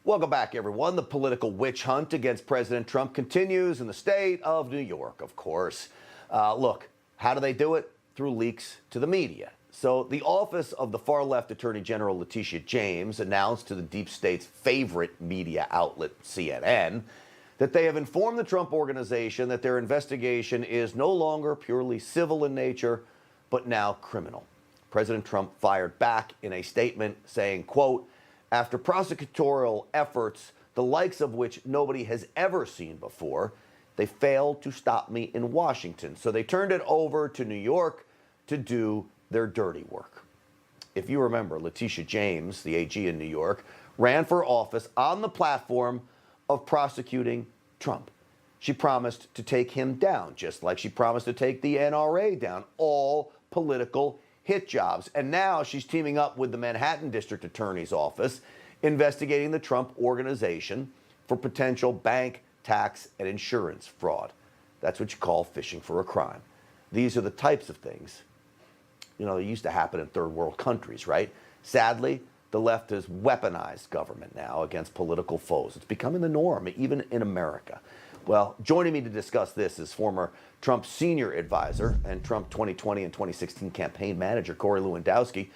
Welcome back, everyone. The political witch hunt against President Trump continues in the state of New York, of course. Look, how do they do it? Through leaks to the media. So the office of the far-left Attorney General Letitia James announced to the deep state's favorite media outlet, CNN, that they have informed the Trump Organization that their investigation is no longer purely civil in nature, but now criminal. President Trump fired back in a statement saying, quote, "After prosecutorial efforts, the likes of which nobody has ever seen before, they failed to stop me in Washington. So they turned it over to New York to do their dirty work." If you remember, Letitia James, the AG in New York, ran for office on the platform of prosecuting Trump. She promised to take him down, just like she promised to take the NRA down, all political hit jobs. And now she's teaming up with the Manhattan District Attorney's Office, investigating the Trump Organization for potential bank, tax, and insurance fraud. That's what you call fishing for a crime. These are the types of things, they used to happen in third world countries, right? Sadly, the left has weaponized government now against political foes. It's becoming the norm, even in America. Well, joining me to discuss this is former Trump senior advisor and Trump 2020 and 2016 campaign manager, Corey Lewandowski.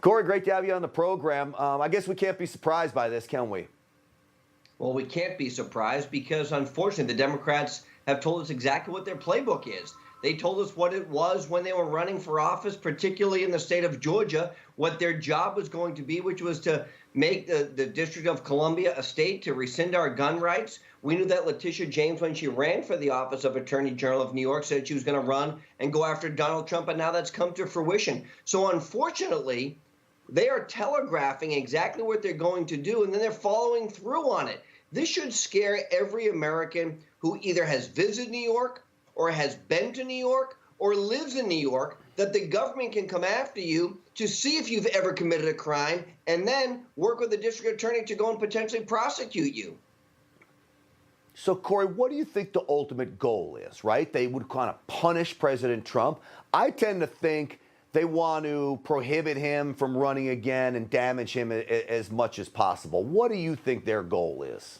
Corey, great to have you on the program. I guess we can't be surprised by this, can we? Well, we can't be surprised because, unfortunately, the Democrats have told us exactly what their playbook is. They told us what it was when they were running for office, particularly in the state of Georgia, what their job was going to be, which was to make the District of Columbia a state, to rescind our gun rights. We knew that Letitia James, when she ran for the office of Attorney General of New York, said she was going to run and go after Donald Trump, and now that's come to fruition. So unfortunately, they are telegraphing exactly what they're going to do, and then they're following through on it. This should scare every American who either has visited New York or has been to New York or lives in New York, that the government can come after you to see if you've ever committed a crime and then work with the district attorney to go and potentially prosecute you. So, Corey, what do you think the ultimate goal is, right? They would kind of punish President Trump. I tend to think they want to prohibit him from running again and damage him as much as possible. What do you think their goal is?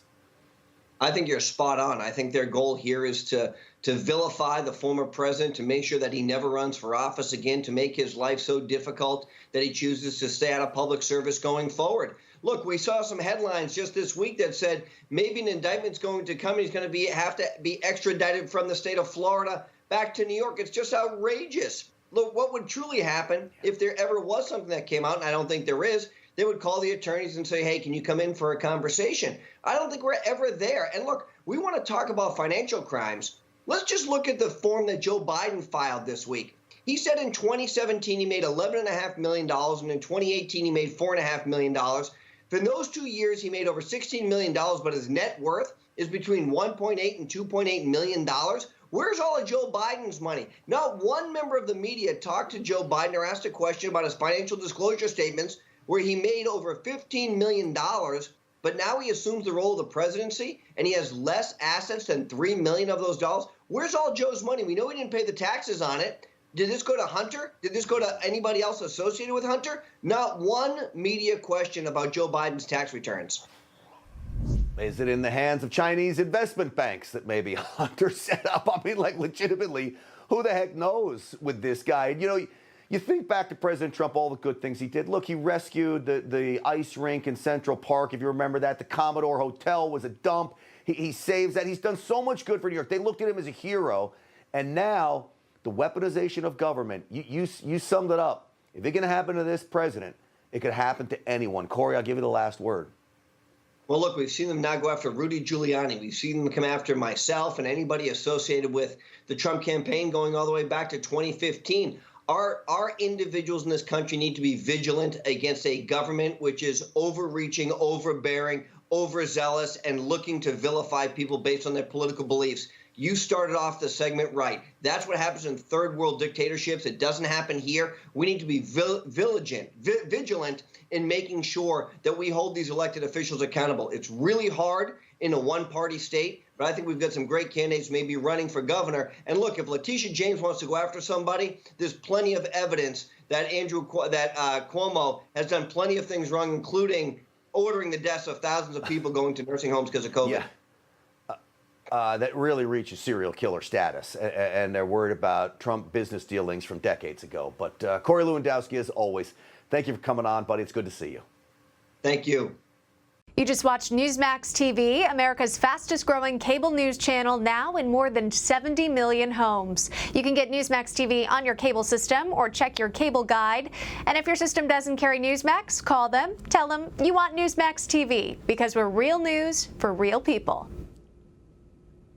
I think you're spot on. I think their goal here is to vilify the former president, to make sure that he never runs for office again, to make his life so difficult that he chooses to stay out of public service going forward. Look, we saw some headlines just this week that said maybe an indictment's going to come. He's going to have to be extradited from the state of Florida back to New York. It's just outrageous. Look, what would truly happen if there ever was something that came out, and I don't think there is, they would call the attorneys and say, hey, can you come in for a conversation? I don't think we're ever there. And look, we want to talk about financial crimes. Let's just look at the form that Joe Biden filed this week. He said in 2017 he made $11.5 million, and in 2018 he made $4.5 million. For those 2 years, he made over $16 million, but his net worth is between $1.8 and $2.8 million. Where's all of Joe Biden's money? Not one member of the media talked to Joe Biden or asked a question about his financial disclosure statements, where he made over $15 million, but now he assumes the role of the presidency and he has less assets than $3 million of those dollars. Where's all Joe's money? We know he didn't pay the taxes on it. Did this go to Hunter? Did this go to anybody else associated with Hunter? Not one media question about Joe Biden's tax returns. Is it in the hands of Chinese investment banks that maybe Hunter set up? I mean, like, legitimately, who the heck knows with this guy? You think back to President Trump, all the good things he did. Look, he rescued the ice rink in Central Park, if you remember that. The Commodore Hotel was a dump. He saves that. He's done so much good for New York. They looked at him as a hero. And now, the weaponization of government, you summed it up. If it can happen to this president, it could happen to anyone. Corey, I'll give you the last word. Well, look, we've seen them now go after Rudy Giuliani. We've seen them come after myself and anybody associated with the Trump campaign going all the way back to 2015. Our individuals in this country need to be vigilant against a government which is overreaching, overbearing, overzealous, and looking to vilify people based on their political beliefs. You started off the segment right. That's what happens in third world dictatorships. It doesn't happen here. We need to be vigilant in making sure that we hold these elected officials accountable. It's really hard in a one-party state, but I think we've got some great candidates maybe running for governor. And look, if Letitia James wants to go after somebody, there's plenty of evidence that Cuomo has done plenty of things wrong, including ordering the deaths of thousands of people going to nursing homes because of COVID. Yeah. That really reaches serial killer status, and they're worried about Trump business dealings from decades ago. But Corey Lewandowski, as always, thank you for coming on, buddy. It's good to see you. Thank you. You just watched Newsmax TV, America's fastest growing cable news channel, now in more than 70 million homes. You can get Newsmax TV on your cable system or check your cable guide. And if your system doesn't carry Newsmax, call them, tell them you want Newsmax TV, because we're real news for real people.